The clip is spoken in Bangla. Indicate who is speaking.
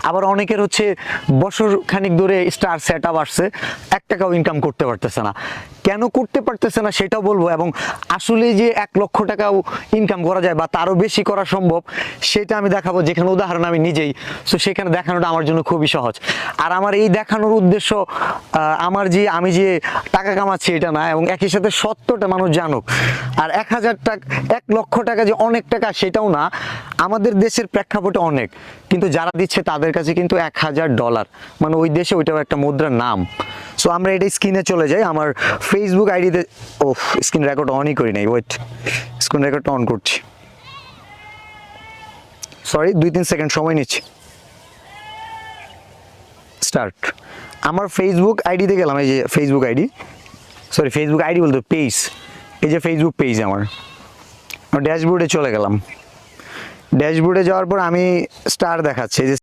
Speaker 1: আবার অনেকের হচ্ছে বছর খানিক ধরে স্টার সেট আপ আসছে, 1 টাকাও ইনকাম করতে পারতেছে না। কেন করতে পারতেছে না সেটাও বলবো, এবং আসলে যে 1 লক্ষ টাকাও ইনকাম করা যায় বা তারও বেশি করা সম্ভব সেটা আমি দেখাবো, যেখানে উদাহরণ আমি নিজেই। সো সেখানে দেখানোটা আমার জন্য খুবই সহজ। আর আমার এই দেখানোর উদ্দেশ্য আমি যে টাকা কামাচ্ছি এটা না, এবং একই সাথে সত্যটা মানুষ জানুক। আর 1,000 টাকা 1 লক্ষ টাকা যে অনেক টাকা সেটাও না, আমাদের দেশের প্রেক্ষাপটে অনেক, কিন্তু যারা দিচ্ছে তাদের কাছে কিন্তু $1,000, মানে ওই দেশে ওইটাও একটা মুদ্রার নাম। সো আমরা এটা স্ক্রিনে চলে যাই আমার ফেসবুক আইডিতে। ও, স্ক্রিন রেকর্ড অনই করি নাই, ওয়েট, স্ক্রিন রেকর্ডটা অন করছি, সরি 2-3 সেকেন্ড সময় নিচ্ছি। স্টার্ট। আমার ফেসবুক আইডিতে গেলাম, এই যে Facebook ID, sorry Facebook ID বলতে পেজ, এই যে ফেসবুক পেজ আমার ড্যাশবোর্ডে চলে গেলাম। ড্যাশবোর্ডে যাওয়ার পর আমি স্টার দেখাচ্ছে, এই যে